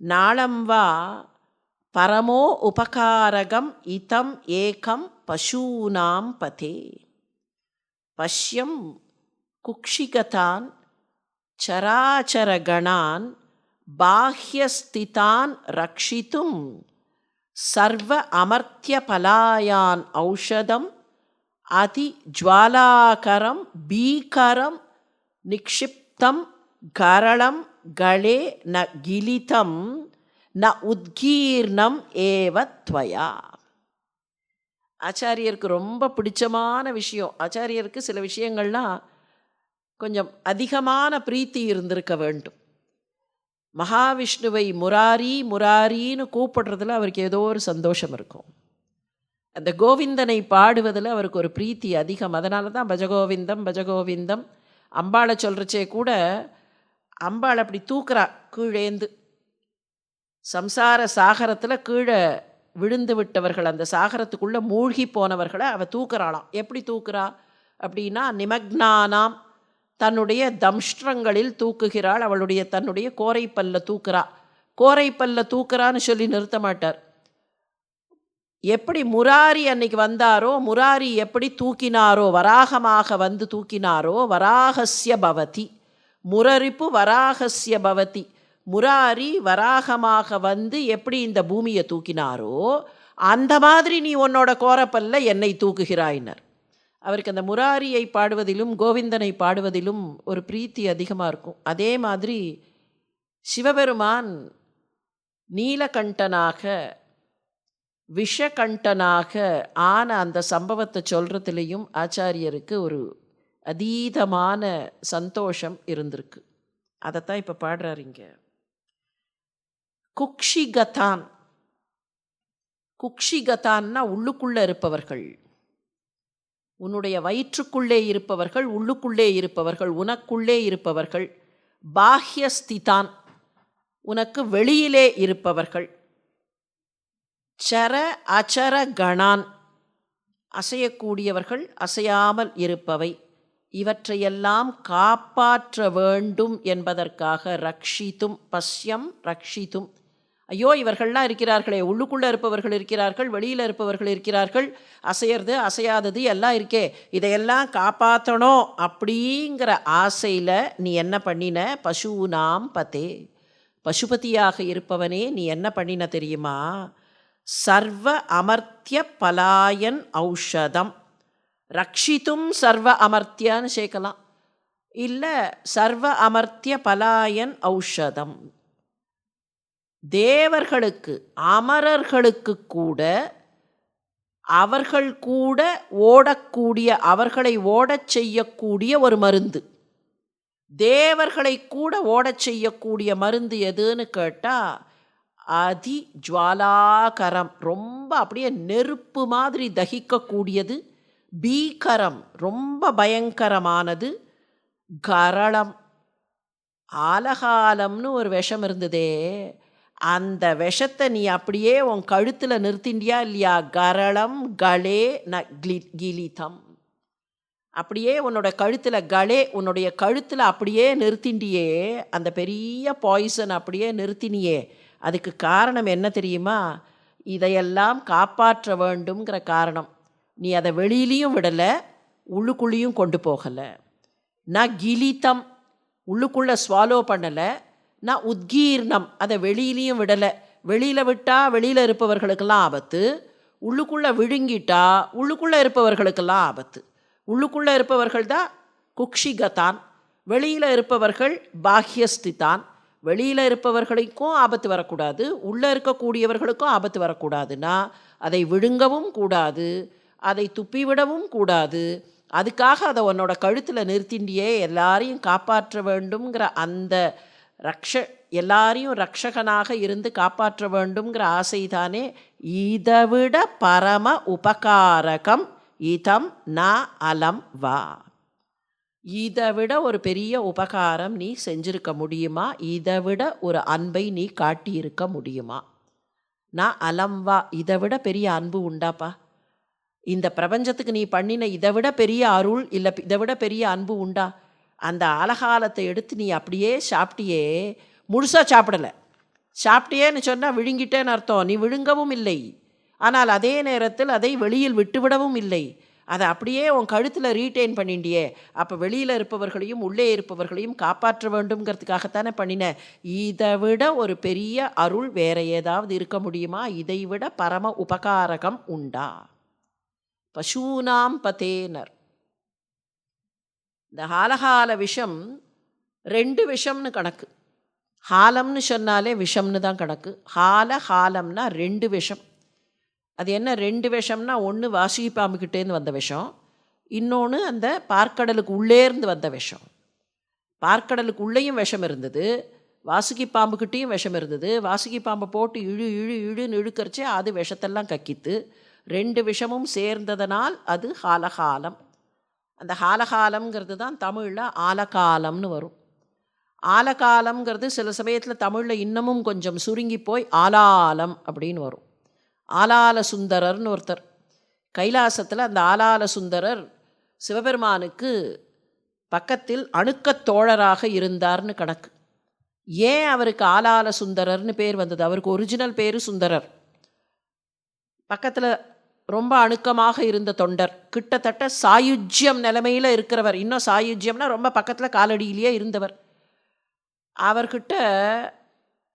நாளம் வா பரமோ உபகாரகம் இதம் ஏகம் பசூனாம் பதே. பஷ்யம் குக்ஷிகதான் சராச்சரகணான் பாஹ்யஸ்திதான் ரக்ஷித்தும் சர்வ அமர்த்தியபலாயான் ஔஷதம் அதி ஜ்வாலாகரம் பீகரம் நிக்ஷிப்தம் கரளம் கலே ந கிலிதம் ந உத்கீர்ணம் ஏவ த்வயா. ஆச்சாரியருக்கு ரொம்ப பிடிச்சமான விஷயம். ஆச்சாரியருக்கு சில விஷயங்கள்லாம் கொஞ்சம் அதிகமான பிரீத்தி இருந்திருக்க வேண்டும். மகாவிஷ்ணுவை முராரி முராரின்னு கூப்பிடுறதுல அவருக்கு ஏதோ ஒரு சந்தோஷம் இருக்கும். அந்த கோவிந்தனை பாடுவதில் அவருக்கு ஒரு பிரீத்தி அதிகம். அதனால தான் பஜகோவிந்தம் பஜகோவிந்தம். அம்பாளை சொல்கிறச்சே கூட அம்பாள் அப்படி தூக்குறா கீழேந்து. சம்சார சாகரத்தில் கீழே விழுந்து விட்டவர்கள், அந்த சாகரத்துக்குள்ளே மூழ்கி போனவர்களை அவள் தூக்குறாளாம். எப்படி தூக்குறா அப்படின்னா, நிமக்னானாம் தன்னுடைய தம்ஷ்டங்களில் தூக்குகிறாள். அவளுடைய தன்னுடைய கோரைப்பல்ல தூக்குறா. கோரைப்பல்ல தூக்குறான்னு சொல்லி நிறுத்த மாட்டார். எப்படி முராரி அன்னைக்கு வந்தாரோ, முராரி எப்படி தூக்கினாரோ, வராகமாக வந்து தூக்கினாரோ, வராகஸ்ய பவதி, முரரிப்பு வராகஸ்ய பவதி, முராரி வராகமாக வந்து எப்படி இந்த பூமியை தூக்கினாரோ அந்த மாதிரி நீ உன்னோட கோரப்பல்ல என்னை தூக்குகிறாயினர். அவருக்கு அந்த முராரியை பாடுவதிலும் கோவிந்தனை பாடுவதிலும் ஒரு பிரீத்தி அதிகமாக இருக்கும். அதே மாதிரி சிவபெருமான் நீலகண்டனாக விஷகண்டனாக ஆன அந்த சம்பவத்தை சொல்கிறதுலேயும் ஆச்சாரியருக்கு ஒரு அதீதமான சந்தோஷம் இருந்திருக்கு. அதைத்தான் இப்போ பாடுறாரு இங்க. குக்ஷிகதான். குக்ஷிகதான்னா உள்ளுக்குள்ளே இருப்பவர்கள், உன்னுடைய வயிற்றுக்குள்ளே இருப்பவர்கள், உள்ளுக்குள்ளே இருப்பவர்கள், உனக்குள்ளே இருப்பவர்கள். பாஹ்யஸ்திதான் உனக்கு வெளியிலே இருப்பவர்கள். சர அச்சர கணான் அசையக்கூடியவர்கள், அசையாமல் இருப்பவை. இவற்றையெல்லாம் காப்பாற்ற வேண்டும் என்பதற்காக ரக்ஷித்தும் பஷ்யம் ரக்ஷித்தும். ஐயோ இவர்கள்லாம் இருக்கிறார்களே, உள்ளுக்குள்ளே இருப்பவர்கள் இருக்கிறார்கள், வெளியில் இருப்பவர்கள் இருக்கிறார்கள், அசையிறது அசையாதது எல்லாம் இருக்கே, இதையெல்லாம் காப்பாற்றணும் அப்படிங்கிற ஆசையில் நீ என்ன பண்ணின? பசூனாம் பதே, பசுபதியாக இருப்பவனே நீ என்ன பண்ணின தெரியுமா? சர்வ அமர்த்திய பலாயன் ஔஷதம். ரக்ஷித்தும் சர்வ அமர்த்தியான்னு சேர்க்கலாம், இல்லை சர்வ அமர்த்திய பலாயன் ஔஷதம். தேவர்களுக்கு அமரர்களுக்கு கூட அவர்கள் கூட ஓடக்கூடிய, அவர்களை ஓடச் செய்யக்கூடிய ஒரு மருந்து. தேவர்களை கூட ஓடச் செய்யக்கூடிய மருந்து எதுன்னு கேட்டால் அதி ஜுவாலாகரம், ரொம்ப அப்படியே நெருப்பு மாதிரி தகிக்கக்கூடியது. பீகரம் ரொம்ப பயங்கரமானது. கரளம், ஆலகாலம்னு ஒரு விஷம் இருந்ததே, அந்த விஷத்தை நீ அப்படியே உன் கழுத்தில் நிறுத்திண்டியா இல்லையா? கரளம் கலே ந கிலிதம். அப்படியே உன்னோட கழுத்தில் கலே, உன்னுடைய கழுத்தில் அப்படியே நிறுத்திண்டியே, அந்த பெரிய பாய்சன் அப்படியே நிறுத்தினியே. அதுக்கு காரணம் என்ன தெரியுமா? இதையெல்லாம் காப்பாற்ற வேண்டுங்கிற காரணம். நீ அதை வெளியிலையும் விடலை, உள்ளுக்குள்ளேயும் கொண்டு போகலை. நான் கிலிதம், உள்ளுக்குள்ளே ஸ்வாலோ பண்ணலை. நான் உத்கீர்ணம், அதை வெளியிலையும் விடலை. வெளியில் விட்டால் வெளியில் இருப்பவர்களுக்கெல்லாம் ஆபத்து, உள்ளுக்குள்ளே விழுங்கிட்டா உள்ளுக்குள்ளே இருப்பவர்களுக்கெல்லாம் ஆபத்து. உள்ளுக்குள்ளே இருப்பவர்கள் தான் குக்ஷிகதான், வெளியில் இருப்பவர்கள் பாஹ்யஸ்திதான். வெளியில் இருப்பவர்களுக்கும் ஆபத்து வரக்கூடாது, உள்ளே இருக்கக்கூடியவர்களுக்கும் ஆபத்து வரக்கூடாதுன்னா அதை விழுங்கவும் கூடாது, அதை துப்பிவிடவும் கூடாது. அதுக்காக அதை உன்னோட கழுத்தில் நிறுத்திண்டியே எல்லாரையும் காப்பாற்ற வேண்டும்ங்கிற அந்த எல்லாரையும் ரக்ஷகனாக இருந்து காப்பாற்ற வேண்டும்ங்கிற ஆசைதானே. இதைவிட பரம உபகாரகம் இதம் ந அலம் வா. இதை விட ஒரு பெரிய உபகாரம் நீ செஞ்சிருக்க முடியுமா? இதை விட ஒரு அன்பை நீ காட்டியிருக்க முடியுமா? நான் அலம் வா, இதை விட பெரிய அன்பு உண்டாப்பா? இந்த பிரபஞ்சத்துக்கு நீ பண்ணின இதை விட பெரிய அருள் இல்லை, இதை விட பெரிய அன்பு உண்டா? அந்த ஆலகாலத்தை எடுத்து நீ அப்படியே சாப்பிட்டியே, முழுசாக சாப்பிடலை, சாப்பிட்டியேன்னு சொன்னால் விழுங்கிட்டேன்னு அர்த்தம். நீ விழுங்கவும் இல்லை, ஆனால் அதே நேரத்தில் அதை வெளியில் விட்டுவிடவும் இல்லை. அதை அப்படியே உன் கழுத்தில் ரீட்டைன் பண்ணிண்டியே. அப்போ வெளியில் இருப்பவர்களையும் உள்ளே இருப்பவர்களையும் காப்பாற்ற வேண்டும்ங்கிறதுக்காகத்தானே பண்ணின. இதை விட ஒரு பெரிய அருள் வேற ஏதாவது இருக்க முடியுமா? இதை விட பரம உபகாரகம் உண்டா? பசூனாம் பதேனர். இந்த ஹாலஹால விஷம் 2 விஷம்னு கணக்கு. ஹாலம்னு சொன்னாலே விஷம்னு தான் கணக்கு. ஹாலம்னா 2 விஷம். அது என்ன 2 விஷம்னா, ஒன்று வாசுகி பாம்புக்கிட்டேருந்து வந்த விஷம், இன்னொன்று அந்த பார்க்கடலுக்கு உள்ளேருந்து வந்த விஷம். பார்க்கடலுக்கு உள்ளேயும் விஷம் இருந்தது, வாசுகி பாம்புக்கிட்டேயும் விஷம் இருந்தது. வாசுகி பாம்பை போட்டு இழுன்னு இழுக்கரிச்சு அது விஷத்தெல்லாம் கக்கித்து. 2 விஷமும் சேர்ந்ததனால் அது ஹாலகாலம். அந்த ஹாலகாலம்ங்கிறது தான் தமிழில் ஆலகாலம்னு வரும். ஆலகாலம்ங்கிறது சில சமயத்தில் தமிழில் இன்னமும் கொஞ்சம் சுருங்கி போய் ஆலாலம் அப்படின்னு வரும். ஆலால சுந்தரர்னு ஒருத்தர் கைலாசத்தில், அந்த ஆலால சுந்தரர் சிவபெருமானுக்கு பக்கத்தில் அணுக்கத் தோழராக இருந்தார்னு கணக்கு. ஏன் அவருக்கு ஆலால சுந்தரர்னு பேர் வந்தது? அவருக்கு ஒரிஜினல் பேர் சுந்தரர். பக்கத்தில் ரொம்ப அணுக்கமாக இருந்த தொண்டர், கிட்டத்தட்ட சாயுஜ்யம் நிலைமையில் இருக்கிறவர். இன்னும் சாயுஜ்யம்னா ரொம்ப பக்கத்தில் காலடியிலேயே இருந்தவர். அவர்கிட்ட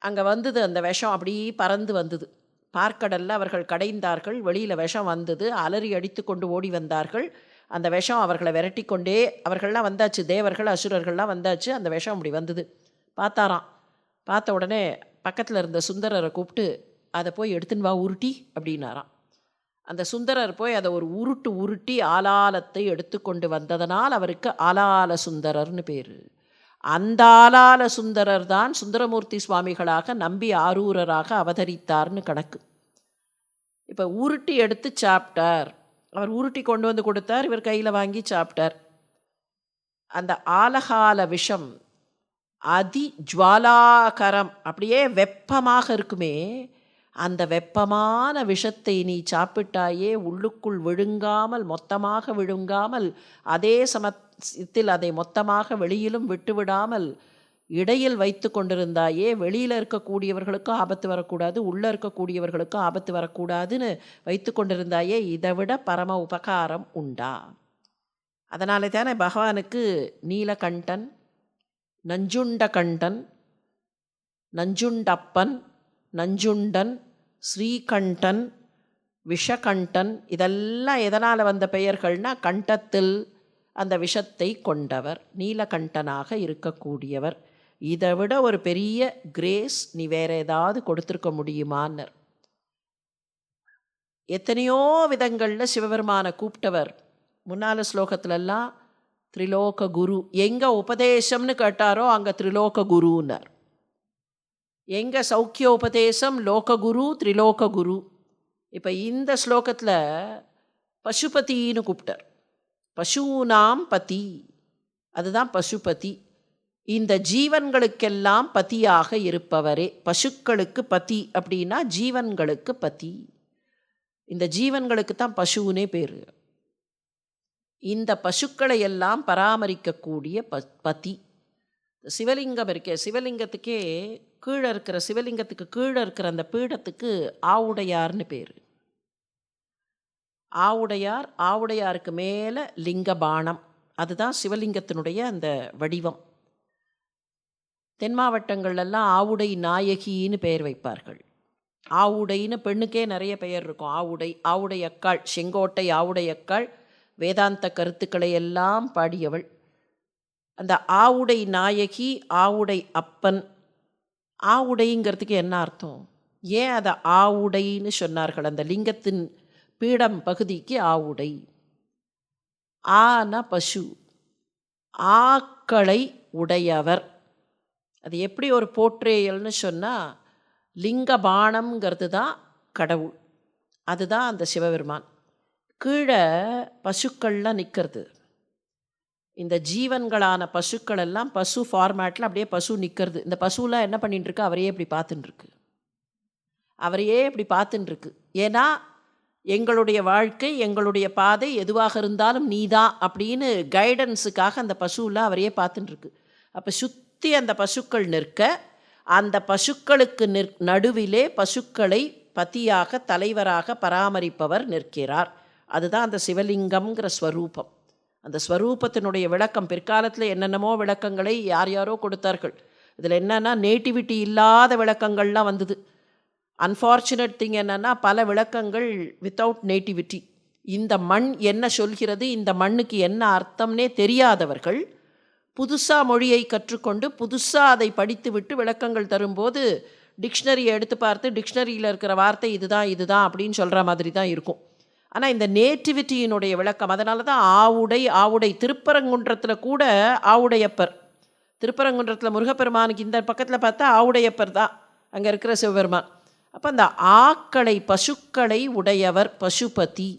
அங்கே வந்தது அந்த விஷம், அப்படி பறந்து வந்தது. பார்க்கடலில் அவர்கள் கடைந்தார்கள், வெளியில் விஷம் வந்தது, அலறி அடித்து கொண்டு ஓடி வந்தார்கள். அந்த விஷம் அவர்களை விரட்டி கொண்டே, அவர்கள்லாம் வந்தாச்சு, தேவர்கள் அசுரர்கள்லாம் வந்தாச்சு. அந்த விஷம் அப்படி வந்தது. பார்த்தாராம். பார்த்த உடனே பக்கத்தில் இருந்த சுந்தரரை கூப்பிட்டு, அதை போய் எடுத்துன்னு வா உருட்டி அப்படின்னாராம். அந்த சுந்தரர் போய் அதை ஒரு உருட்டி ஆலாலத்தை எடுத்து கொண்டு வந்ததனால் அவருக்கு ஆலால சுந்தரர்னு பேர். அந்த ஆலால சுந்தரர் தான் சுந்தரமூர்த்தி சுவாமிகளாக நம்பி ஆரூரராக அவதரித்தார்னு கணக்கு. இப்போ உருட்டி எடுத்து சாப்பிட்டார். அவர் உருட்டி கொண்டு வந்து கொடுத்தார், இவர் கையில் வாங்கி சாப்பிட்டார். அந்த ஆலகால விஷம் அதி ஜுவாலாகரம், அப்படியே வெப்பமாக இருக்குமே. அந்த வெப்பமான விஷத்தை நீ சாப்பிட்டாயே, உள்ளுக்குள் விழுங்காமல், மொத்தமாக விழுங்காமல், அதே சமயத்தில் அதை மொத்தமாக வெளியிலும் விட்டுவிடாமல் இடையில் வைத்து கொண்டிருந்தாயே, வெளியில் இருக்கக்கூடியவர்களுக்கும் ஆபத்து வரக்கூடாது, உள்ளே இருக்கக்கூடியவர்களுக்கும் ஆபத்து வரக்கூடாதுன்னு வைத்து கொண்டிருந்தாயே, இதை விட பரம உபகாரம் உண்டா? அதனாலே தானே பகவானுக்கு நீலகண்டன், நஞ்சுண்டகண்டன், நஞ்சுண்டப்பன், நஞ்சுண்டன், ஸ்ரீகண்டன், விஷகண்டன், இதெல்லாம் எதனால் வந்த பெயர்கள்னா, கண்டத்தில் அந்த விஷத்தை கொண்டவர், நீலகண்டனாக இருக்கக்கூடியவர். இதை விட ஒரு பெரிய கிரேஸ் நீ வேற ஏதாவது கொடுத்துருக்க முடியுமான்னர். எத்தனையோ விதங்களில் சிவபெருமானை கூப்பிட்டவர். முன்னால ஸ்லோகத்திலெல்லாம் திரிலோக குரு, எங்கே உபதேசம்னு கேட்டாரோ அங்கே திரிலோக குருன்னார். எங்கே சௌக்கிய உபதேசம், லோககுரு, திரிலோக குரு. இப்போ இந்த ஸ்லோகத்தில் பசுபதினு கூப்பிட்டார். பசூனாம் பதி, அதுதான் பசுபதி. இந்த ஜீவன்களுக்கெல்லாம் பதியாக இருப்பவரே. பசுக்களுக்கு பதி அப்படின்னா ஜீவன்களுக்கு பதி. இந்த ஜீவன்களுக்கு தான் பசுனே பேர். இந்த பசுக்களை எல்லாம் பராமரிக்கக்கூடிய பதி. சிவலிங்கம் இருக்கே, சிவலிங்கத்துக்கே கீழே இருக்கிற, சிவலிங்கத்துக்கு கீழே இருக்கிற அந்த பீடத்துக்கு ஆவுடையார்னு பேர். ஆவுடையார், ஆவுடையாருக்கு மேலே லிங்கபாணம், அதுதான் சிவலிங்கத்தினுடைய அந்த வடிவம். தென் மாவட்டங்கள்லாம் ஆவுடை நாயகின்னு பெயர் வைப்பார்கள். ஆவுடைன்னு பெண்ணுக்கே நிறைய பெயர் இருக்கும். ஆவுடை, ஆவுடை அக்காள், செங்கோட்டை ஆவுடை அக்காள் வேதாந்த கருத்துக்களை எல்லாம் பாடியவள். அந்த ஆவுடை நாயகி, ஆவுடை அப்பன். ஆவுடைங்கிறதுக்கு என்ன அர்த்தம்? ஏன் அதை ஆவுடைன்னு சொன்னார்கள்? அந்த லிங்கத்தின் பீடம் பகுதிக்கு ஆவுடை. ஆனா பசு, ஆக்களை உடையவர். அது எப்படி ஒரு போற்றேயல்னு சொன்னால், லிங்கபாணம்ங்கிறது தான் கடவுள், அதுதான் அந்த சிவபெருமான். கீழே பசுக்கள்லாம் நிற்கிறது. இந்த ஜீவன்களான பசுக்கள் எல்லாம் பசு ஃபார்மேட்டில் அப்படியே பசு நிற்கிறது. இந்த பசுலாம் என்ன பண்ணிட்டுருக்கு? அவரையே இப்படி பார்த்துட்டுருக்கு. அவரையே இப்படி பார்த்துட்டுருக்கு. ஏன்னா எங்களுடைய வாழ்க்கை, எங்களுடைய பாதை எதுவாக இருந்தாலும் நீதான் அப்படின்னு கைடன்ஸுக்காக அந்த பசுலாம் அவரையே பார்த்துட்டுருக்கு. அப்போ சுற்றி அந்த பசுக்கள் நிற்க, அந்த பசுக்களுக்கு நடுவிலே பசுக்களை பதியாக தலைவராக பராமரிப்பவர் நிற்கிறார். அதுதான் அந்த சிவலிங்கம்ங்கிற ஸ்வரூபம். அந்த ஸ்வரூபத்தினுடைய விளக்கம் பிற்காலத்தில் என்னென்னமோ விளக்கங்களை யார் யாரோ கொடுத்தார்கள். இதில் என்னென்னா நேட்டிவிட்டி இல்லாத விளக்கங்கள்லாம் வந்தது. அன்ஃபார்ச்சுனேட் திங் என்னென்னா பல விளக்கங்கள் வித்தவுட் நேட்டிவிட்டி. இந்த மண் என்ன சொல்கிறது, இந்த மண்ணுக்கு என்ன அர்த்தம்னே தெரியாதவர்கள் புதுசாக மொழியை கற்றுக்கொண்டு புதுசாக அதை படித்துவிட்டு விளக்கங்கள் தரும்போது டிக்ஷனரியை எடுத்து பார்த்து டிக்ஷனரியில் இருக்கிற வார்த்தை இதுதான் இதுதான் அப்படின்னு சொல்கிற மாதிரி தான் இருக்கும். ஆனால் இந்த நேட்டிவிட்டியினுடைய விளக்கம், அதனால தான் ஆவுடை திருப்பரங்குன்றத்தில் கூட ஆவுடையப்பர், திருப்பரங்குன்றத்தில் முருகப்பெருமானுக்கு இந்த பக்கத்தில் பார்த்தா ஆவுடையப்பர் தான் அங்கே இருக்கிற சிவபெருமான். அப்போ அந்த ஆக்களை பசுக்களை உடையவர் பசுபதி,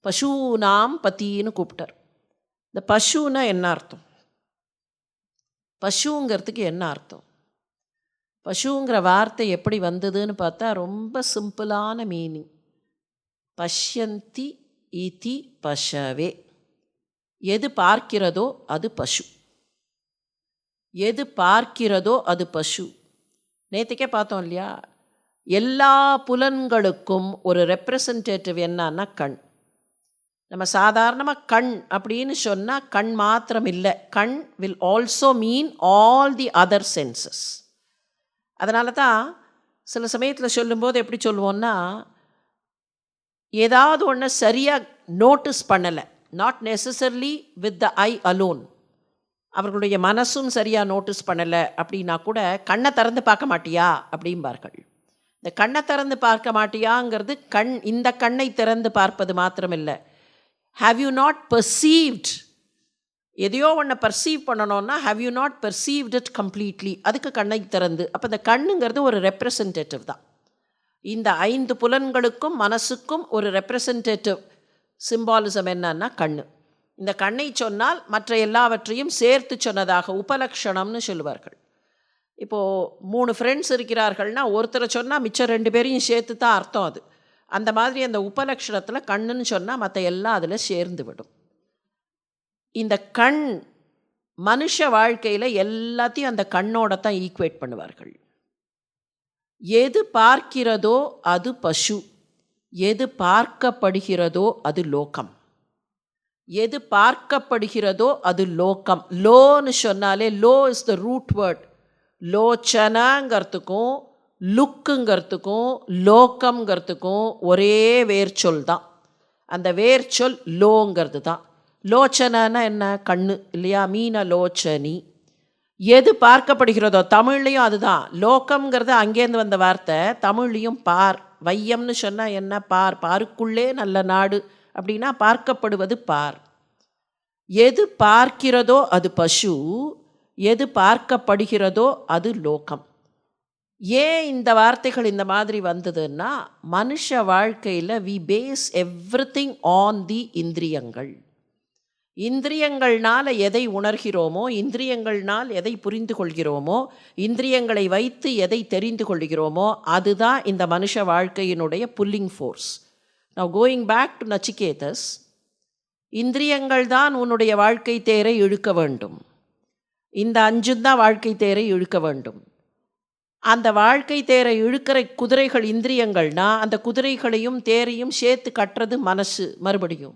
பசுனாம் பத்தின்னு கூப்பிட்டார். இந்த பசுன்னா என்ன அர்த்தம், பசுங்கிறதுக்கு என்ன அர்த்தம், பசுங்கிற வார்த்தை எப்படி வந்ததுன்னு பார்த்தா ரொம்ப சிம்பிளான மீனிங். பஷ்யந்தி இதி பசவே, எது பார்க்கிறதோ அது பசு, எது பார்க்கிறதோ அது பசு. நேற்றுக்கே பார்த்தோம் இல்லையா, எல்லா புலன்களுக்கும் ஒரு ரெப்ரசன்டேட்டிவ் என்னன்னா கண். நம்ம சாதாரணமாக கண் அப்படின்னு சொன்னால் கண் மாத்திரம் இல்லை, கண் will also mean all the other senses. அதனால தான் சில சமயத்தில் சொல்லும்போது எப்படி சொல்லுவோன்னா, ஏதாவது ஒன்று சரியாக நோட்டீஸ் பண்ணலை, not necessarily with the I alone, அவர்களுடைய மனசும் சரியாக நோட்டீஸ் பண்ணலை அப்படின்னா கூட கண்ணை திறந்து பார்க்க மாட்டியா அப்படிம்பார்கள். இந்த கண்ணை திறந்து பார்க்க மாட்டியாங்கிறது கண், இந்த கண்ணை திறந்து பார்ப்பது மாத்திரமில்லை, ஹாவ் யூ நாட் பர்சீவ்ட், எதையோ ஒன்றை பர்சீவ் பண்ணணும்னா have you not perceived it completely, அதுக்கு கண்ணை திறந்து. அப்போ இந்த கண்ணுங்கிறது ஒரு ரெப்ரசன்டேட்டிவ் தான். இந்த 5 புலன்களுக்கும் மனசுக்கும் ஒரு ரெப்ரசன்டேட்டிவ் சிம்பாலிசம் என்னன்னா கண்ணு. இந்த கண்ணை சொன்னால் மற்ற எல்லாவற்றையும் சேர்த்து சொன்னதாக உபலக்ஷணம்னு சொல்லுவார்கள். இப்போது 3 ஃப்ரெண்ட்ஸ் இருக்கிறார்கள்னா ஒருத்தரை சொன்னால் மிச்சம் 2 பேரையும் சேர்த்து தான் அர்த்தம் அது. அந்த மாதிரி அந்த உபலக்ஷணத்தில் கண்ணுன்னு சொன்னால் மற்ற எல்லாம் அதில் சேர்ந்து விடும். இந்த கண் மனுஷ வாழ்க்கையில் எல்லாத்தையும் அந்த கண்ணோட தான் ஈக்குவேட் பண்ணுவார்கள். எது பார்க்கிறதோ அது பசு, எது பார்க்கப்படுகிறதோ அது லோகம். எது பார்க்கப்படுகிறதோ அது லோகம். லோன்னு சொன்னாலே லோ இஸ் த ரூட் வேர்ட். லோச்சனங்கிறதுக்கும் லுக்குங்கிறதுக்கும் லோகம்ங்கிறதுக்கும் ஒரே வேர்ச்சொல் தான். அந்த வேர்ச்சொல் லோங்கிறது தான். லோச்சனா என்ன, கண்ணு இல்லையா, மீன லோச்சனி. எது பார்க்கப்படுகிறதோ தமிழ்லையும் அதுதான். லோகம்ங்கிறது அங்கேருந்து வந்த வார்த்தை, தமிழ்லையும் பார். வையம்னு சொன்னால் என்ன, பார், பாருக்குள்ளே நல்ல நாடு அப்படின்னா பார்க்கப்படுவது பார். எது பார்க்கிறதோ அது பசு, எது பார்க்கப்படுகிறதோ அது லோகம். ஏன் இந்த வார்த்தைகள் இந்த மாதிரி வந்ததுன்னா, மனுஷ வாழ்க்கையில் we base everything on the இந்திரியங்கள். இந்திரியங்கள்னால் எதை உணர்கிறோமோ, இந்திரியங்கள்னால் எதை புரிந்து கொள்கிறோமோ, இந்திரியங்களை வைத்து எதை தெரிந்து கொள்கிறோமோ அதுதான் இந்த மனுஷ வாழ்க்கையினுடைய pulling force. Now going back to Nachiketas, இந்திரியங்கள் தான் உன்னுடைய வாழ்க்கை தேரை இழுக்க வேண்டும். இந்த 5 தான் வாழ்க்கை தேரை இழுக்க வேண்டும். அந்த வாழ்க்கை தேரை இழுக்கிற குதிரைகள் இந்திரியங்கள்னா அந்த குதிரைகளையும் தேரையும் சேர்த்து கட்டுறது மனசு. மறுபடியும்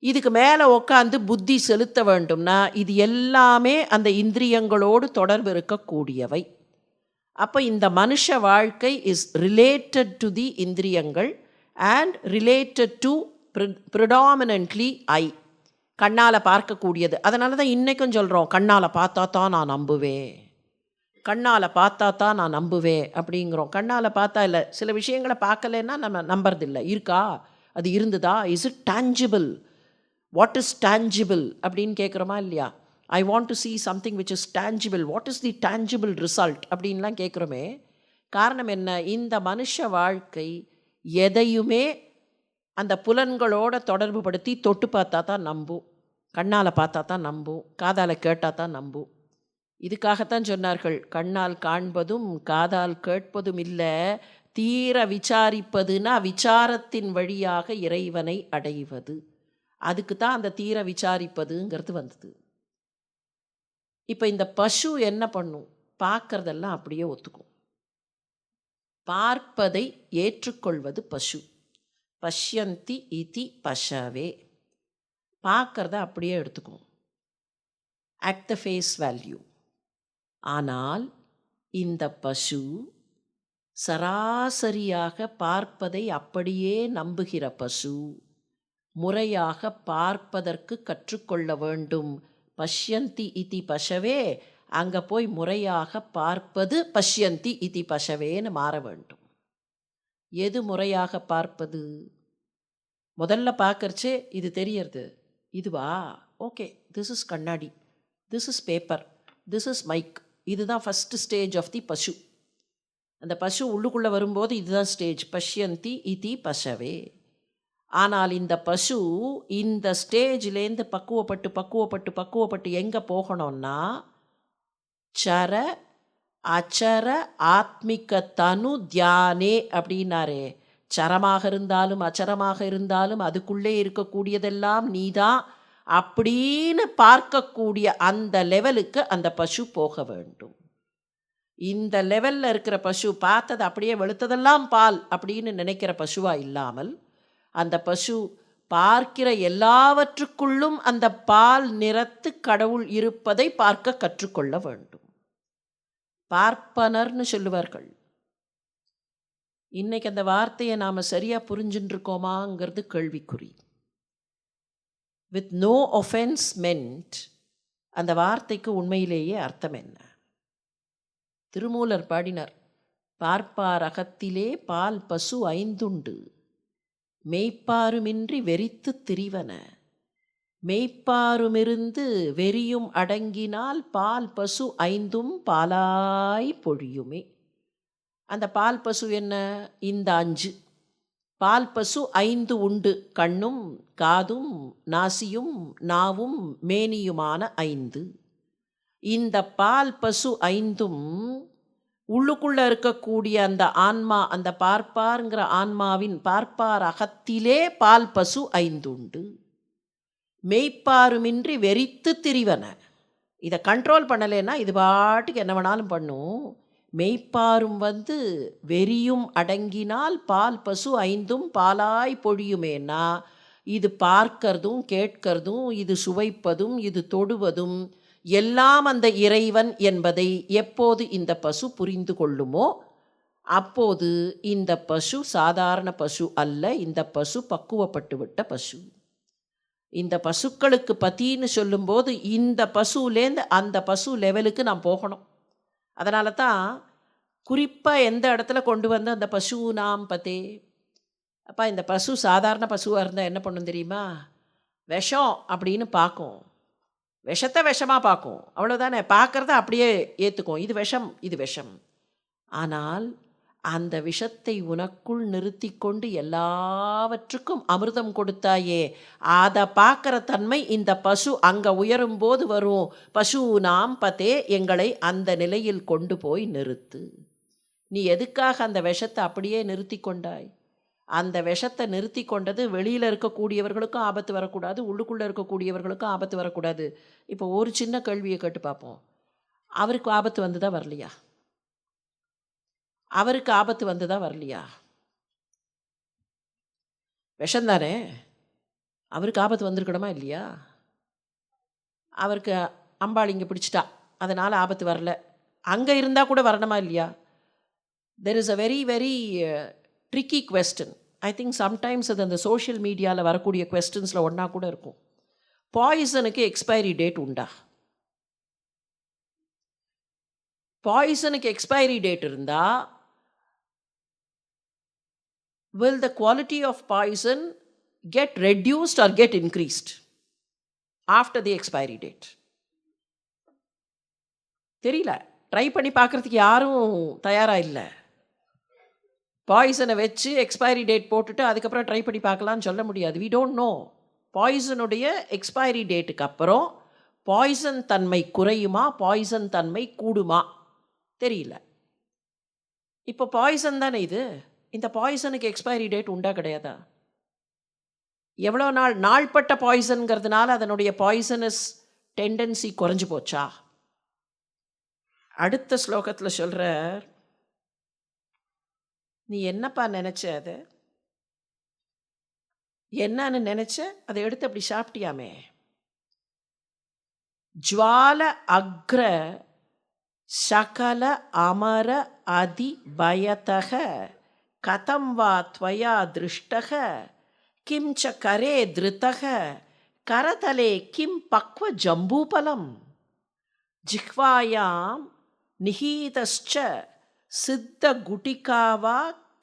இதுக்கு மேலே உட்காந்து புத்தி செலுத்த வேண்டும்னா இது எல்லாமே அந்த இந்திரியங்களோடு தொடர்பு இருக்கக்கூடியவை. அப்போ இந்த மனுஷ வாழ்க்கை இஸ் ரிலேட்டட் டு தி இந்திரியங்கள் அண்ட் ரிலேட்டட் டு ப்ரிடாமினன்ட்லி ஐ, கண்ணால் பார்க்கக்கூடியது. அதனால தான் இன்றைக்கும் சொல்கிறோம், கண்ணால் பார்த்தா தான் நான் நம்புவேன், கண்ணால் பார்த்தா தான் நான் நம்புவேன் அப்படிங்கிறோம். கண்ணால் பார்த்தா இல்லை, சில விஷயங்களை பார்க்கலன்னா நம்ம நம்புறதில்லை. இருக்கா, அது இருந்ததா, is it tangible, what is tangible அப்படின்னு கேட்குறோமா இல்லையா? I want to see something which is tangible, what is the tangible result அப்படின்லாம் கேட்குறோமே. காரணம் என்ன, இந்த மனுஷ வாழ்க்கை எதையுமே அந்த புலன்களோட தொடர்பு படுத்தி தொட்டு பார்த்தா தான் நம்பும், கண்ணால் பார்த்தா தான் நம்பும், காதால் கேட்டால் தான் நம்பும். இதுக்காகத்தான் சொன்னார்கள், கண்ணால் காண்பதும் காதால் கேட்பதும் இல்லை, தீர விசாரிப்பதுன்னா விசாரத்தின் வழியாக இறைவனை அடைவது. அதுக்கு தான் அந்த தீர விசாரிப்பதுங்கிறது வந்தது. இப்போ இந்த பசு என்ன பண்ணும், பார்க்கறதெல்லாம் அப்படியே ஒத்துக்கும். பார்ப்பதை ஏற்றுக்கொள்வது பசு. பஷ்யந்தி இதி பஷவே. பார்க்கறத அப்படியே எடுத்துக்கும். At the face value. ஆனால் இந்த பசு சராசரியாக பார்ப்பதை அப்படியே நம்புகிற பசு முறையாக பார்ப்பதற்கு கற்றுக்கொள்ள வேண்டும். பஷ்யந்தி இதி பஷவே, அங்கே போய் முறையாக பார்ப்பது பஷ்யந்தி இதி பஷவேன்னு மாற வேண்டும். எது முறையாக பார்ப்பது? முதல்ல பார்க்கறச்சே இது தெரியறது. இதுவா? Okay, this is kannadi, this is paper, this is mic. இதுதான் first stage of the pasu. அந்த பசு உள்ளுக்குள்ளே வரும்போது இதுதான் ஸ்டேஜ், பஷ்யந்தி இதி பஷவே. ஆனால் இந்த பசு இந்த ஸ்டேஜ்லேருந்து பக்குவப்பட்டு எங்கே போகணும்னா சர அச்சர ஆத்மிக தனு தியானே அப்படின்னாரே. சரமாக இருந்தாலும் அச்சரமாக இருந்தாலும் அதுக்குள்ளே இருக்கக்கூடியதெல்லாம் நீதான் அப்படின்னு பார்க்கக்கூடிய அந்த லெவலுக்கு அந்த பசு போக வேண்டும். இந்த லெவலில் இருக்கிற பசு பார்த்தது அப்படியே வெளுத்ததெல்லாம் பால் அப்படின்னு நினைக்கிற பசுவாக இல்லாமல், அந்த பசு பார்க்கிற எல்லாவற்றுக்குள்ளும் அந்த பால் நிறத்து கடவுள் இருப்பதை பார்க்க கற்றுக்கொள்ள வேண்டும். பார்ப்பனர்னு சொல்லுவார்கள். இன்னைக்கு அந்த வார்த்தையை நாம் சரியாக புரிஞ்சுட்டு இருக்கோமாங்கிறது கேள்விக்குறி. வித் நோ ஒஃபென்ஸ் மென்ட், அந்த வார்த்தைக்கு உண்மையிலேயே அர்த்தம் என்ன? திருமூலர் பாடினார், பார்ப்பார் அகத்திலே பால் பசு ஐந்துண்டு, மெய்ப்பாருமின்றி வெறித்து திரிவன, மெய்ப்பாருமிருந்து வெறியும் அடங்கினால் பால் பசு ஐந்தும் பாலாய் பொழியுமே. அந்த பால் பசு என்ன? இந்த 5. பால் பசு 5 உண்டு. கண்ணும் காதும் நாசியும் நாவும் மேனியுமான 5. இந்த பால் பசு 5ம் உள்ளுக்குள்ளே இருக்கக்கூடிய அந்த ஆன்மா, அந்த பார்ப்பாருங்கிற ஆன்மாவின் பார்ப்பார் அகத்திலே பால் பசு 5 உண்டு, மெய்ப்பாருமின்றி வெறித்து திரிவன. இதை கண்ட்ரோல் பண்ணலைன்னா இது பாட்டுக்கு என்ன வேணாலும் பண்ணும். மெய்ப்பாரும் வெறியும் அடங்கினால் பால் பசு 5ம் பாலாய் பொழியுமேனா, இது பார்க்கறதும் கேட்கறதும் இது சுவைப்பதும் இது தொடுவதும் எல்லாம் அந்த இறைவன் என்பதை எப்போது இந்த பசு புரிந்து கொள்ளுமோ அப்போது இந்த பசு சாதாரண பசு அல்ல, இந்த பசு பக்குவப்பட்டு விட்ட பசு. இந்த பசுக்களுக்கு பத்தின்னு சொல்லும்போது இந்த பசுலேருந்து அந்த பசு லெவலுக்கு நான் போகணும். அதனால தான் குறிப்பாக எந்த இடத்துல கொண்டு வந்து அந்த பசு நாம் பத்தே. அப்பா, இந்த பசு சாதாரண பசுவாக இருந்தால் என்ன பண்ணும் தெரியுமா? விஷம் அப்படின்னு பார்க்கும், விஷத்தை விஷமாக பார்க்கும், அவ்வளோதானே. பார்க்குறத அப்படியே ஏற்றுக்கும், இது விஷம் இது விஷம். ஆனால் அந்த விஷத்தை உனக்குள் நிறுத்தி கொண்டு எல்லாவற்றுக்கும் அமிர்தம் கொடுத்தாயே, அதை பார்க்குற தன்மை இந்த பசு அங்கே உயரும்போது வரும். பசு நாம் பத்தே, எங்களை அந்த நிலையில் கொண்டு போய் நிறுத்து. நீ எதுக்காக அந்த விஷத்தை அப்படியே நிறுத்தி கொண்டாய்? அந்த விஷத்தை நிறுத்தி கொண்டது வெளியில் இருக்கக்கூடியவர்களுக்கும் ஆபத்து வரக்கூடாது, உள்ளுக்குள்ளே இருக்கக்கூடியவர்களுக்கும் ஆபத்து வரக்கூடாது. இப்போ ஒரு சின்ன கேள்வியை கேட்டு பார்ப்போம். அவருக்கு ஆபத்து வந்துதா வரலையா? அவருக்கு ஆபத்து வந்துதா வரலையா? விஷந்தானே, அவருக்கு ஆபத்து வந்திருக்கணுமா இல்லையா? அவருக்கு அம்பாள் இங்கே பிடிச்சிட்டா, அதனால் ஆபத்து வரல. அங்கே இருந்தால் கூட வரணுமா இல்லையா? There is a very very tricky question. I think sometimes அது அந்த சோஷியல் மீடியாவில் வரக்கூடிய கொஸ்டின்ஸில் ஒன்றா கூட இருக்கும். பாய்சனுக்கு எக்ஸ்பைரி டேட் உண்டா? பாய்சனுக்கு எக்ஸ்பைரி டேட் இருந்தால் will the quality of poison get reduced or get increased after the expiry date? தெரியல. ட்ரை பண்ணி பார்க்குறதுக்கு யாரும் தயாராக இல்லை. பாய்சனை வச்சு எக்ஸ்பைரி டேட் போட்டுட்டு அதுக்கப்புறம் ட்ரை பண்ணி பார்க்கலான்னு சொல்ல முடியாது. We don't know. பாய்சனுடைய எக்ஸ்பைரி டேட்டுக்கு அப்புறம் பாய்சன் தன்மை குறையுமா, பாய்சன் தன்மை கூடுமா தெரியல. இப்போ பாய்சன் தானே இது. இந்த பாய்சனுக்கு எக்ஸ்பைரி டேட் உண்டா கிடையாதா? எவ்வளோ நாள்பட்ட பாய்சன்கிறதுனால அதனுடைய பாய்சனஸ் டெண்டன்சி குறைஞ்சி போச்சா? அடுத்த ஸ்லோகத்தில் சொல்கிறார், நீ என்னப்பா நினச்ச, அதை என்னன்னு நினச்ச, அதை எடுத்து அப்படி சாப்பிட்டியாமே. ஜ்வால அக்ர சகல அமர அதி பயதக கதம் வா த்வயா திருஷ்டக கிம் ச கரே திருத்தக கரதலே கிம் பக்வ ஜம்பூபலம் ஜிஹ்வாயாம் நிஹீதஸ்ச சித்த குட்டிகாவா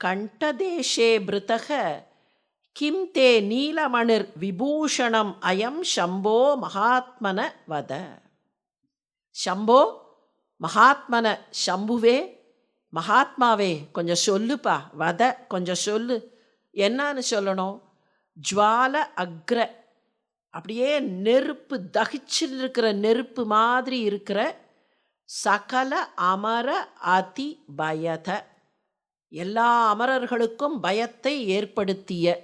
கண்டதேஷே பிருத்தக கிம் தே நீலமணிர் விபூஷணம் அயம் சம்போ மகாத்மன வத. சம்போ மகாத்மன, சம்புவே மகாத்மாவே கொஞ்சம் சொல்லுப்பா, வத கொஞ்சம் சொல்லு, என்னன்னு சொல்லணும். ஜ்வால அக்ர, அப்படியே நெருப்பு தகிச்சில் இருக்கிற நெருப்பு மாதிரி இருக்கிற சகல அமர அதி பயத, எல்லா அமரர்களுக்கும் பயத்தை ஏற்படுத்திய.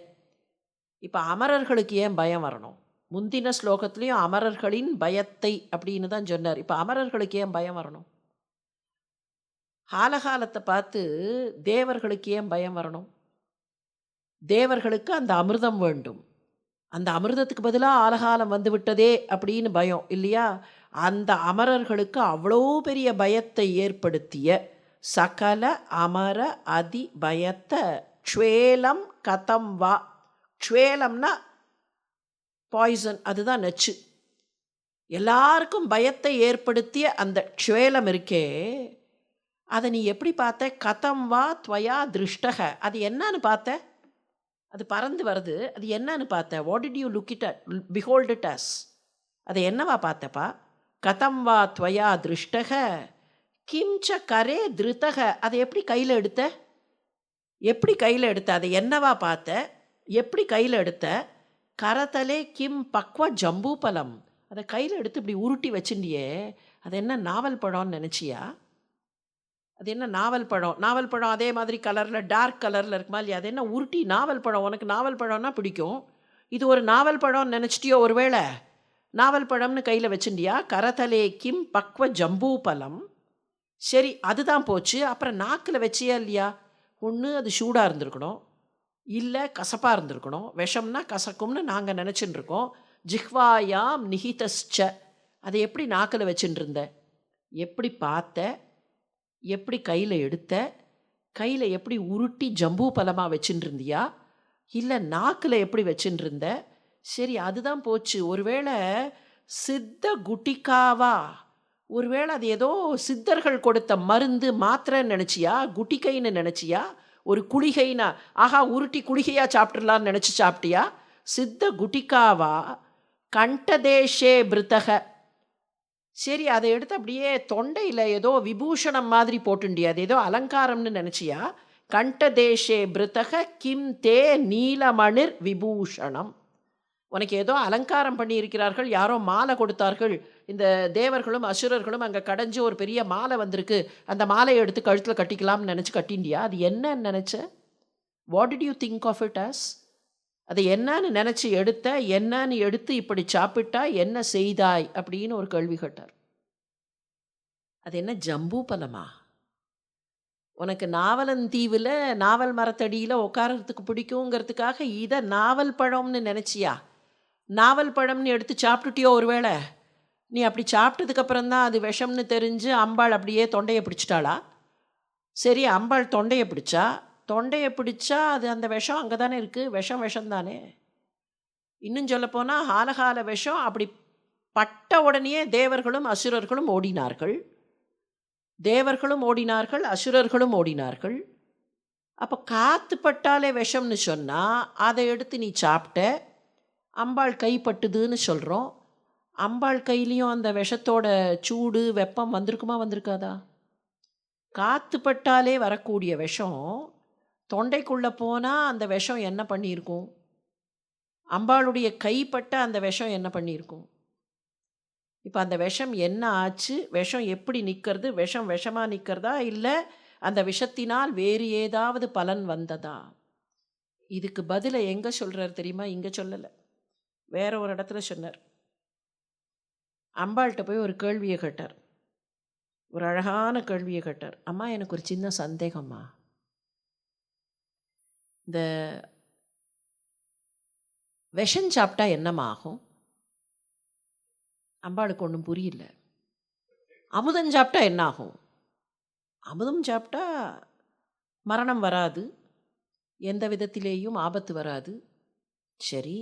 இப்போ அமரர்களுக்கு ஏன் பயம் வரணும்? முந்தின ஸ்லோகத்துலேயும் அமரர்களின் பயத்தை அப்படின்னு தான் சொன்னார். இப்போ அமரர்களுக்கு ஏன் பயம் வரணும்? காலகாலத்தை பார்த்து தேவர்களுக்கு ஏன் பயம் வரணும்? தேவர்களுக்கு அந்த அமிர்தம் வேண்டும், அந்த அமிர்தத்துக்கு பதிலாக ஆலகாலம் வந்து விட்டதே அப்படின்னு பயம் இல்லையா? அந்த அமரர்களுக்கு அவ்வளோ பெரிய பயத்தை ஏற்படுத்திய சகல அமர அதி பயத்த க்ஷ்வேலம் கதம் வா. க்ஷ்வேலம்னா பாய்சன், அதுதான் நச்சு. எல்லாருக்கும் பயத்தை ஏற்படுத்திய அந்த க்ஷ்வேலம் இருக்கே, அதை நீ எப்படி பார்த்த? கதம் வா த்வயா திருஷ்டக, அது என்னன்னு பார்த்த? அது பறந்து வருது, அது என்னன்னு பார்த்த? What did you look it at, behold it as? அதை என்னவா பார்த்தப்பா? கதம் வா த்வயா திருஷ்டக கிம்ச கரே திருத்தக, அதை எப்படி கையில் எடுத்த? எப்படி கையில் எடுத்த? அதை என்னவா பார்த்த? எப்படி கையில் எடுத்த? கரதலே கிம் பக்வ ஜம்பூபலம், அதை கையில் எடுத்து இப்படி உருட்டி வச்சுட்டியே, அது என்ன நாவல் பழம்னு நினச்சியா? அது என்ன நாவல் பழம்? நாவல் பழம் அதே மாதிரி கலரில் டார்க் கலரில் இருக்குமா இல்லையா? அது என்ன உருட்டி நாவல் பழம்? உனக்கு நாவல் பழம்னா பிடிக்கும், இது ஒரு நாவல் பழம்னு நினச்சிட்டியோ ஒருவேளை? நாவல் பழம்னு கையில் வச்சுட்டியா? கரதலே கிம் பக்வ ஜம்பூபலம். சரி, அதுதான் போச்சு. அப்புறம் நாக்கில் வச்சியா இல்லையா? ஒன்று அது சூடாக இருந்திருக்கணும், இல்லை கசப்பாக இருந்திருக்கணும். விஷம்னா கசக்கும்னு நாங்கள் நினச்சின்னு இருக்கோம். ஜிஹ்வாயாம் நிஹிதஸ்ச, அதை எப்படி நாக்கில் வச்சுட்டு இருந்த? எப்படி பார்த்த? எப்படி கையில் எடுத்த? கையில் எப்படி உருட்டி ஜம்பூ பலமாக வச்சுட்டு இருந்தியா, இல்லை நாக்கில் எப்படி வச்சுட்டு இருந்த? சரி, அதுதான் போச்சு. ஒருவேளை சித்த குட்டிகாவா, ஒருவேளை அது ஏதோ சித்தர்கள் கொடுத்த மருந்து மாத்திரைன்னு நினச்சியா? குட்டிகைன்னு நினச்சியா? ஒரு குளிகைனா ஆஹா உருட்டி குளிகையாக சாப்பிட்றலான்னு நினச்சி சாப்பிட்டியா? சித்த குட்டிகாவா கண்டதேஷே பிருத்தக. சரி, அதை எடுத்து அப்படியே தொண்டையில் ஏதோ விபூஷணம் மாதிரி போட்டுண்டியா? அது ஏதோ அலங்காரம்னு நினச்சியா? கண்டதேஷே பிருத்தக கிம் தே நீலமணிர் விபூஷணம், உனக்கு ஏதோ அலங்காரம் பண்ணியிருக்கிறார்கள், யாரோ மாலை கொடுத்தார்கள், இந்த தேவர்களும் அசுரர்களும் அங்கே கடைஞ்சி ஒரு பெரிய மாலை வந்திருக்கு, அந்த மாலையை எடுத்து கழுத்தில் கட்டிக்கலாம்னு நினச்சி கட்டிண்டியா? அது என்னன்னு நினச்ச? What did you think of it as? அதை என்னன்னு நினச்சி எடுத்த? என்னன்னு எடுத்து இப்படி சாப்பிட்டா என்ன செய்தாய் அப்படின்னு ஒரு கேள்வி கேட்டார். அது என்ன ஜம்பூ பழமா? உனக்கு நாவலந்தீவில் நாவல் மரத்தடியில் உட்காரத்துக்கு பிடிக்குங்கிறதுக்காக இதை நாவல் பழம்னு நினச்சியா? நாவல் பழம்னு எடுத்து சாப்பிட்டுட்டியோ ஒருவேளை? நீ அப்படி சாப்பிட்டதுக்கப்புறம்தான் அது விஷம்னு தெரிஞ்சு அம்பாள் அப்படியே தொண்டையை பிடிச்சிட்டாளா? சரி, அம்பாள் தொண்டையை பிடிச்சா அது அந்த விஷம் அங்கே தானே இருக்குது. விஷம் தானே. இன்னும் சொல்லப்போனால் ஆலகால விஷம் அப்படி பட்ட உடனேயே தேவர்களும் அசுரர்களும் ஓடினார்கள். தேவர்களும் ஓடினார்கள், அசுரர்களும் ஓடினார்கள். அப்போ காற்று பட்டாலே விஷம்னு சொன்னால் அதை எடுத்து நீ சாப்பிட்ட, அம்பாள் கைப்பட்டுதுன்னு சொல்கிறோம். அம்பாள் கையிலையும் அந்த விஷத்தோட சூடு வெப்பம் வந்திருக்குமா வந்திருக்காதா? காற்று பட்டாலே வரக்கூடிய விஷம் தொண்டைக்குள்ளே போனால் அந்த விஷம் என்ன பண்ணியிருக்கும்? அம்பாளுடைய கைப்பட்ட அந்த விஷம் என்ன பண்ணியிருக்கும்? இப்போ அந்த விஷம் என்ன ஆச்சு? விஷம் எப்படி நிற்கிறது? விஷமாக நிற்கிறதா, இல்லை அந்த விஷத்தினால் வேறு ஏதாவது பலன் வந்ததா? இதுக்கு பதிலை எங்கே சொல்கிறார் தெரியுமா? இங்கே சொல்லலை, வேற ஒரு இடத்துல சொன்னார். அம்பாள்கிட்ட போய் ஒரு கேள்வியை கேட்டார். ஒரு அழகான கேள்வியை கேட்டார். அம்மா, எனக்கு ஒரு சின்ன சந்தேகம்மா. இந்த விஷம் சாப்பிட்டா என்னம்மா ஆகும்? அம்பாளுக்கு ஒன்றும் புரியல. அமுதம் சாப்பிட்டா என்ன ஆகும்? அமுதம் சாப்பிட்டா மரணம் வராது, எந்த விதத்திலேயும் ஆபத்து வராது. சரி,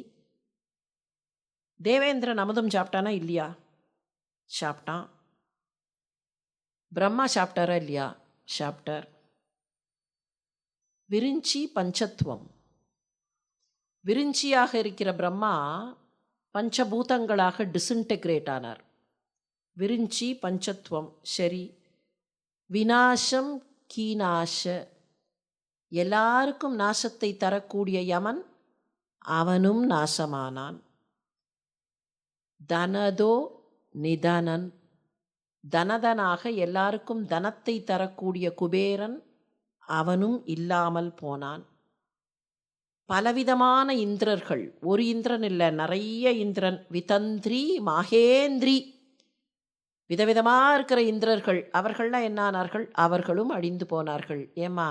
தேவேந்திரன் அமுதம் சாப்பிட்டானா இல்லையா? சாப்பிட்டான். பிரம்மா சாப்பிட்டாரா இல்லையா? சாப்பிட்டார். விரிஞ்சி பஞ்சத்துவம். விரிஞ்சியாக இருக்கிற பிரம்மா பஞ்சபூதங்களாக டிஸ்இன்டெகிரேட் ஆனார். விரிஞ்சி பஞ்சத்துவம். சரி, விநாசம் கீநாச, எல்லாருக்கும் நாசத்தை தரக்கூடிய யமன் அவனும் நாசமானான். தனதோ நிதனன், தனதனாக எல்லாருக்கும் தனத்தை தரக்கூடிய குபேரன் அவனும் இல்லாமல் போனான். பலவிதமான இந்திரர்கள், ஒரு இந்திரன் இல்லை, நிறைய இந்திரன், விதந்திரி மகேந்திரி, விதவிதமாக இருக்கிற இந்திரர்கள், அவர்கள்லாம் என்னானார்கள்? அவர்களும் அழிந்து போனார்கள். ஏம்மா,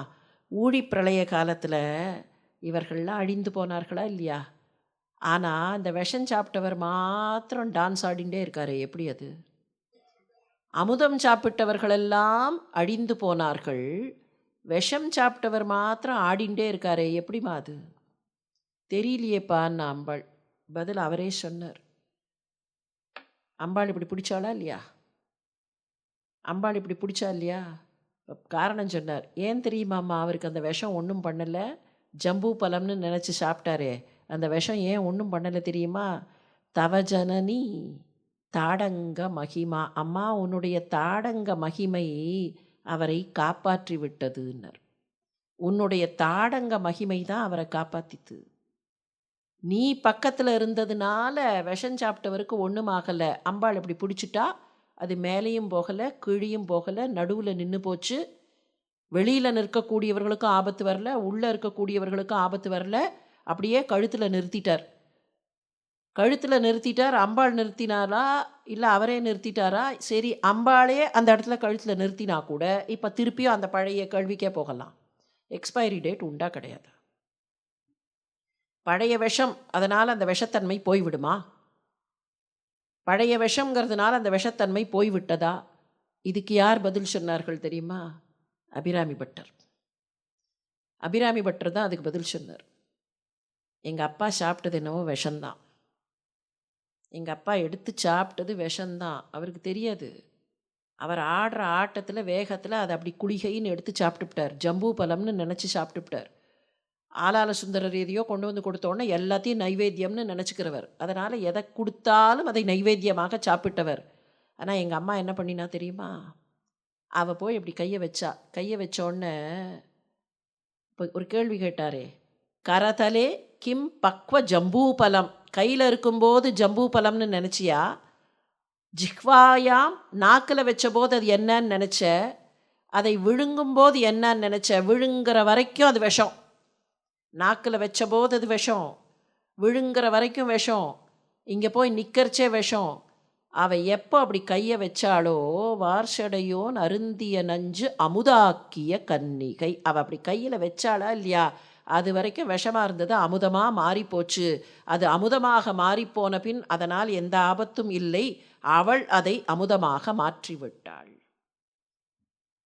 ஊழி பிரளய காலத்தில் இவர்கள்லாம் அழிந்து போனார்களா இல்லையா? ஆனால் இந்த விஷம் சாப்பிட்டவர் மாத்திரம் டான்ஸ் ஆடிண்டே இருக்காரு. எப்படி அது? அமுதம் சாப்பிட்டவர்களெல்லாம் அழிந்து போனார்கள், விஷம் சாப்பிட்டவர் மாத்திரம் ஆடிண்டே இருக்காரு. எப்படிமா அது? தெரியலையேப்பான்னு அம்பாள். பதில் அவரே சொன்னார். அம்பாள் இப்படி பிடிச்சாளா இல்லையா? அம்பாள் இப்படி பிடிச்சா இல்லையா? காரணம் சொன்னார். ஏன் தெரியுமாம்மா? அவருக்கு அந்த விஷம் ஒன்றும் பண்ணலை, ஜம்பூ பழம்னு நினச்சி சாப்பிட்டாரே, அந்த விஷம் ஏன் ஒன்றும் பண்ணலை தெரியுமா? தவஜனனி தாடங்க மகிமா, அம்மா உன்னுடைய தாடங்க மகிமை அவரை காப்பாற்றி விட்டதுன்னர். உன்னுடைய தாடங்க மகிமை தான் அவரை காப்பாற்றித்து. நீ பக்கத்தில் இருந்ததுனால விஷம் சாப்பிட்டவருக்கு ஒன்றும் ஆகலை. அம்பாள் இப்படி பிடிச்சிட்டா, அது மேலேயும் போகலை, கீழியும் போகலை, நடுவில் நின்று போச்சு. வெளியில் நிற்கக்கூடியவர்களுக்கும் ஆபத்து வரல, உள்ளே இருக்கக்கூடியவர்களுக்கும் ஆபத்து வரல. அப்படியே கழுத்தில் நிறுத்திட்டார். கழுத்தில் நிறுத்திட்டார். அம்பாள் நிறுத்தினாரா இல்லை அவரே நிறுத்திட்டாரா? சரி, அம்பாளே அந்த இடத்துல கழுத்தில் நிறுத்தினா கூட இப்போ திருப்பியும் அந்த பழைய கேள்விக்கே போகலாம். எக்ஸ்பைரி டேட் உண்டா கிடையாது? பழைய விஷம், அதனால் அந்த விஷத்தன்மை போய்விடுமா? பழைய விஷங்கிறதுனால அந்த விஷத்தன்மை போய்விட்டதா? இதுக்கு யார் பதில் சொன்னார்கள் தெரியுமா? அபிராமி பட்டர். அபிராமி பட்டர் தான் அதுக்கு பதில் சொன்னார். எங்கள் அப்பா சாப்பிட்டது என்னவோ விஷம்தான். எங்கள் அப்பா எடுத்து சாப்பிட்டது விஷம்தான். அவருக்கு தெரியாது. அவர் ஆடுற ஆட்டத்தில் வேகத்தில் அதை அப்படி குளிகைன்னு எடுத்து சாப்பிட்டுவிட்டார். ஜம்பூ பழம்னு நினச்சி சாப்பிட்டுவிட்டார். ஆளால சுந்தரர் எதையோ கொண்டு வந்து கொடுத்தோன்னே எல்லாத்தையும் நைவேத்தியம்னு நினச்சிக்கிறவர். அதனால் எதை கொடுத்தாலும் அதை நைவேத்தியமாக சாப்பிட்டவர். ஆனால் எங்கள் அம்மா என்ன பண்ணினா தெரியுமா? அவள் போய் இப்படி கையை வச்சோடனே இப்போ ஒரு கேள்வி கேட்டாரே, கரதலே கிம் பக்வ ஜம்பூபலம், கையில் இருக்கும்போது ஜம்பூபலம்னு நினச்சியா? ஜிஹ்வாயாம், நாக்கில் வச்ச போது அது என்னன்னு நினச்ச? அதை விழுங்கும்போது என்னன்னு நினச்ச? விழுங்குற வரைக்கும் அது விஷம். நாக்கில் வச்ச போது அது விஷம், விழுங்குற வரைக்கும் விஷம், இங்கே போய் நிற்கிறச்சே விஷம். அவள் எப்போ அப்படி கையை வச்சாலோ, வார்ஷடையோன் அருந்திய நஞ்சு அமுதாக்கிய கன்னிகை. அவள் அப்படி கையில் வச்சாளா இல்லையா, அது வரைக்கும் விஷமாக இருந்தது அமுதமாக மாறிப்போச்சு. அது அமுதமாக மாறிப்போன பின் அதனால் எந்த ஆபத்தும் இல்லை. அவள் அதை அமுதமாக மாற்றிவிட்டாள்.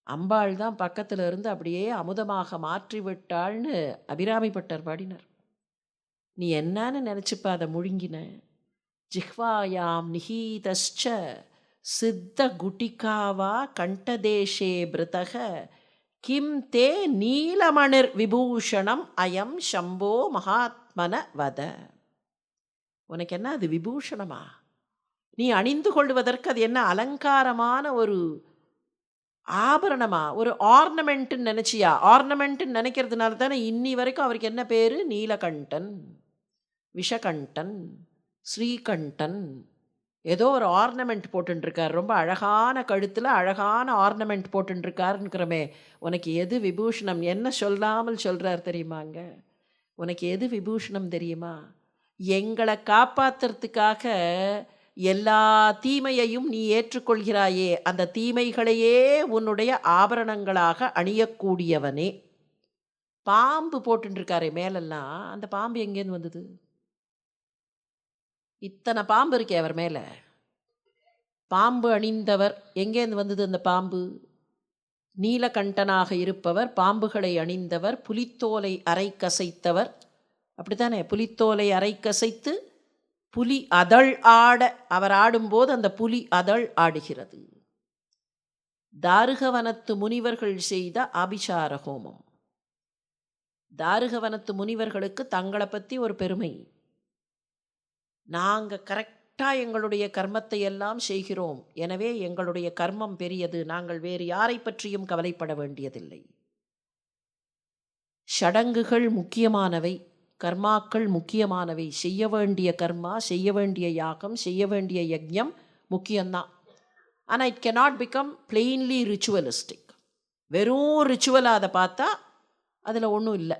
அம்பாள் தான் பக்கத்தில் இருந்து அப்படியே அமுதமாக மாற்றிவிட்டாள்னு அபிராமி பட்டர் பாடினார். நீ என்னன்னு நினச்சிப்ப அதை முழுங்கின? ஜிஹ்வாயாம் நிஹீதஸ்ச சித்த குட்டிகாவா கண்டதேஷே பிருதக கிம் தே நீலமணிர் விபூஷணம் அயம் சம்போ மகாத்மன வத. உனக்கு என்ன அது விபூஷணமா? நீ அணிந்து கொள்வதற்கு அது என்ன அலங்காரமான ஒரு ஆபரணமா, ஒரு ஆர்னமெண்ட்டுன்னு நினச்சியா? ஆர்னமெண்ட்டுன்னு நினைக்கிறதுனால தானே இன்னி வரைக்கும் அவருக்கு என்ன பேர்? நீலகண்டன், விஷகண்டன், ஸ்ரீகண்டன். ஏதோ ஒரு ஆர்னமெண்ட் போட்டுருக்கார், ரொம்ப அழகான கழுத்தில் அழகான ஆர்னமெண்ட் போட்டுருக்காருங்கிறமே. உனக்கு எது விபூஷணம்? என்ன சொல்லாமல் சொல்கிறார் தெரியுமாங்க? உனக்கு எது விபூஷணம் தெரியுமா? எங்களை காப்பாற்றுறதுக்காக எல்லா தீமையையும் நீ ஏற்றுக்கொள்கிறாயே, அந்த தீமைகளையே உன்னுடைய ஆபரணங்களாக அணியக்கூடியவனே. பாம்பு போட்டுருக்காரே மேலெல்லாம், அந்த பாம்பு எங்கேருந்து வந்தது? இத்தனை பாம்பு இருக்கே அவர் மேலே. பாம்பு அணிந்தவர் எங்கேருந்து வந்தது அந்த பாம்பு? நீலகண்டனாக இருப்பவர், பாம்புகளை அணிந்தவர், புலித்தோலை அரை கசைத்தவர். அப்படித்தானே? புலித்தோலை அரை கசைத்து புலி அதழ் ஆட, அவர் ஆடும்போது அந்த புலி அதழ் ஆடுகிறது. தாருகவனத்து முனிவர்கள் செய்த ஆபிசார ஹோமம். தாருகவனத்து முனிவர்களுக்கு தங்களை பற்றி ஒரு பெருமை. நாங்கள் கரெக்டாக எங்களுடைய கர்மத்தை எல்லாம் செய்கிறோம், எனவே எங்களுடைய கர்மம் பெரியது, நாங்கள் வேறு யாரை பற்றியும் கவலைப்பட வேண்டியதில்லை. சடங்குகள் முக்கியமானவை, கர்மாக்கள் முக்கியமானவை. செய்ய வேண்டிய கர்மா, செய்ய வேண்டிய யாகம், செய்ய வேண்டிய யஜ்ஞம் முக்கியம்தான். ஆனால் it cannot become plainly ritualistic. வெறும் ரிச்சுவலாக அதை பார்த்தா அதில் ஒன்றும் இல்லை.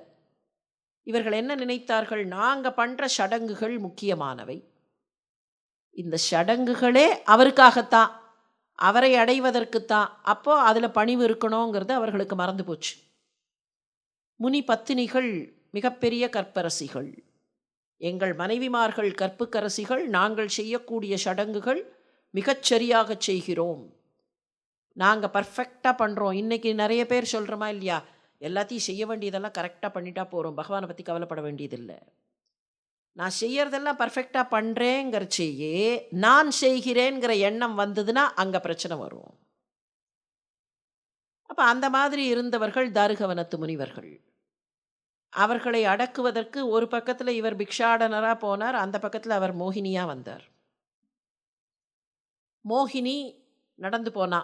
இவர்கள் என்ன நினைத்தார்கள்? நாங்கள் பண்ணுற சடங்குகள் முக்கியமானவை, இந்த சடங்குகளே அவருக்காகத்தான், அவரை அடைவதற்குத்தான். அப்போது அதில் பணிவு இருக்கணுங்கிறது அவர்களுக்கு மறந்து போச்சு. முனி பத்தினிகள் மிகப்பெரிய கற்பரசிகள், எங்கள் மனைவிமார்கள் கற்புக்கரசிகள், நாங்கள் செய்யக்கூடிய சடங்குகள் மிகச்சரியாக செய்கிறோம், நாங்கள் பர்ஃபெக்டாக பண்ணுறோம். இன்றைக்கி நிறைய பேர் சொல்கிறோமா இல்லையா, எல்லாத்தையும் செய்ய வேண்டியதெல்லாம் கரெக்டாக பண்ணிட்டா போகிறோம், பகவானை பற்றி கவலைப்பட வேண்டியதில்லை. நான் செய்யறதெல்லாம் பர்ஃபெக்டாக பண்ணுறேங்கிறச்சேயே நான் செய்கிறேங்கிற எண்ணம் வந்ததுன்னா அங்கே பிரச்சனை வரும். அப்போ அந்த மாதிரி இருந்தவர்கள் தாருகவனத்து முனிவர்கள். அவர்களை அடக்குவதற்கு ஒரு பக்கத்தில் இவர் பிக்ஷாடனராக போனார், அந்த பக்கத்தில் அவர் மோகினியாக வந்தார். மோகினி நடந்து போனா.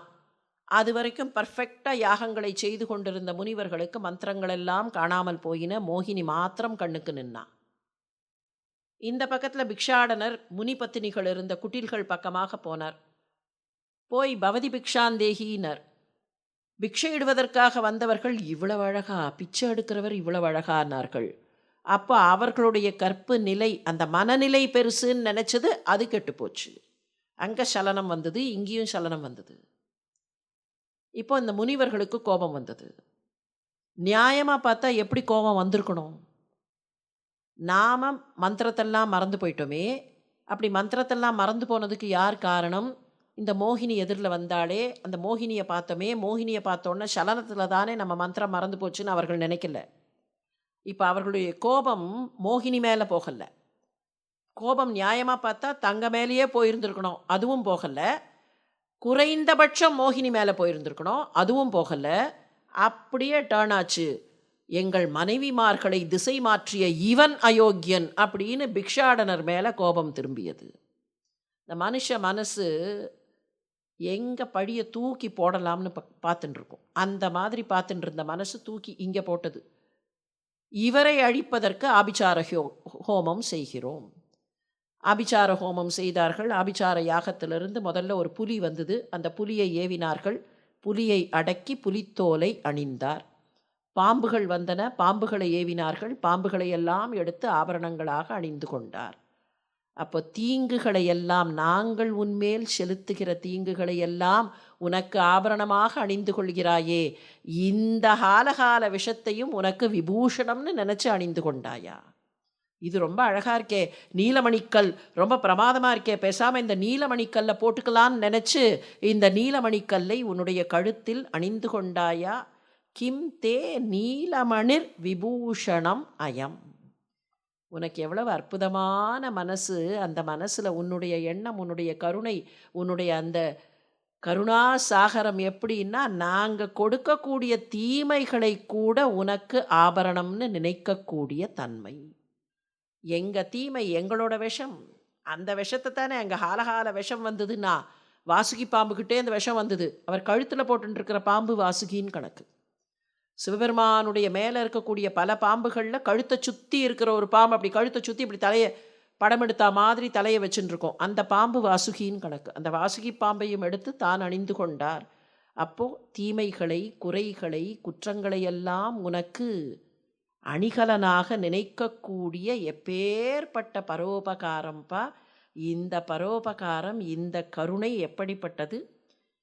அது வரைக்கும் பர்ஃபெக்டாக யாகங்களை செய்து கொண்டிருந்த முனிவர்களுக்கு மந்திரங்கள் எல்லாம் காணாமல் போயின, மோகினி மாத்திரம் கண்ணுக்கு நின்னா. இந்த பக்கத்தில் பிக்ஷாடனர் முனி பத்தினிகள் இருந்த குட்டில்கள் பக்கமாக போனார். போய் பவதி பிக்ஷாந்தேகினர், பிக்ஷையிடுவதற்காக வந்தவர்கள் இவ்வளவு அழகா, பிச்சை எடுக்கிறவர் இவ்வளவு அழகானார்கள். அப்போ அவர்களுடைய கற்பு நிலை, அந்த மனநிலை பெருசுன்னு நினச்சது, அது கெட்டு போச்சு. அங்கே சலனம் வந்தது, இங்கேயும் சலனம் வந்தது. இப்போ இந்த முனிவர்களுக்கு கோபம் வந்தது. நியாயமாக பார்த்தா எப்படி கோபம் வந்திருக்கணும்? நாம மந்திரத்தெல்லாம் மறந்து போயிட்டோமே. அப்படி மந்திரத்தெல்லாம் மறந்து போனதுக்கு யார் காரணம்? இந்த மோகினி எதிரில் வந்தாலே, அந்த மோகினியை பார்த்தோமே, மோகினியை பார்த்தோன்னே சலனத்தில் தானே நம்ம மந்திரம் மறந்து போச்சுன்னு அவர்கள் நினைக்கல. இப்போ அவர்களுடைய கோபம் மோகினி மேலே போகலை. கோபம் நியாயமாக பார்த்தா தங்க மேலேயே போயிருந்துருக்கணும், அதுவும் போகலை. குறைந்தபட்சம் மோகினி மேலே போயிருந்துருக்கணும், அதுவும் போகலை. அப்படியே டேர்ன் ஆச்சு. எங்கள் மனைவிமார்களை திசை மாற்றிய இவன் அயோக்கியன் அப்படின்னு பிக்ஷாடனர் மேலே கோபம் திரும்பியது. இந்த மனுஷ மனசு எங்கே பழியை தூக்கி போடலாம்னு பார்த்துட்டு இருக்கும், அந்த மாதிரி பார்த்துட்டு இருந்த மனசு தூக்கி இங்கே போட்டது. இவரை அழிப்பதற்கு ஆபிசார ஹோமம் செய்கிறோம். ஆபிசார ஹோமம் செய்தார்கள். ஆபிசார யாகத்திலிருந்து முதல்ல ஒரு புலி வந்தது, அந்த புலியை ஏவினார்கள். புலியை அடக்கி புலித்தோலை அணிந்தார். பாம்புகள் வந்தன, பாம்புகளை ஏவினார்கள். பாம்புகளை எல்லாம் எடுத்து ஆபரணங்களாக அணிந்து கொண்டார். அப்போ தீங்குகளை எல்லாம், நாங்கள் உன்மேல் செலுத்துகிற தீங்குகளை எல்லாம் உனக்கு ஆபரணமாக அணிந்து கொள்கிறாயே, இந்த காலகால விஷத்தையும் உனக்கு விபூஷணம்னு நினச்சி அணிந்து கொண்டாயா? இது ரொம்ப அழகாக இருக்கே, நீலமணிக்கல் ரொம்ப பிரமாதமாக இருக்கே, பேசாமல் இந்த நீலமணிக்கல்லை போட்டுக்கலான்னு நினச்சி இந்த நீலமணிக்கல்லை உன்னுடைய கழுத்தில் அணிந்து கொண்டாயா? கிம் தே நீலமணிர் விபூஷணம் அயம். உனக்கு எவ்வளவு அற்புதமான மனசு, அந்த மனசில் உன்னுடைய எண்ணம், உன்னுடைய கருணை, உன்னுடைய அந்த கருணா சாகரம் எப்படின்னா, நாங்கள் கொடுக்கக்கூடிய தீமைகளை கூட உனக்கு ஆபரணம்னு நினைக்கக்கூடிய தன்மை. எங்கள் தீமை எங்களோட விஷம், அந்த விஷத்தை தானே அங்கே ஹாலஹால விஷம் வந்ததுன்னா, வாசுகி பாம்புக்கிட்டே அந்த விஷம் வந்தது. அவர் கழுத்தில் போட்டுருக்கிற பாம்பு வாசுகின்னு கணக்கு. சிவபெருமானுடைய மேலே இருக்கக்கூடிய பல பாம்புகளில் கழுத்தை சுற்றி இருக்கிற ஒரு பாம்பு, அப்படி கழுத்தை சுற்றி இப்படி தலையை படம் எடுத்தா மாதிரி தலையை வச்சுட்டுருக்கோம், அந்த பாம்பு வாசுகின்னு கணக்கு. அந்த வாசுகி பாம்பையும் எடுத்து தான் அணிந்து கொண்டார். அப்போது தீமைகளை, குறைகளை, குற்றங்களை எல்லாம் உனக்கு அணிகலனாக நினைக்கக்கூடிய எப்பேற்பட்ட பரோபகாரம்பா, இந்த பரோபகாரம், இந்த கருணை எப்படிப்பட்டது?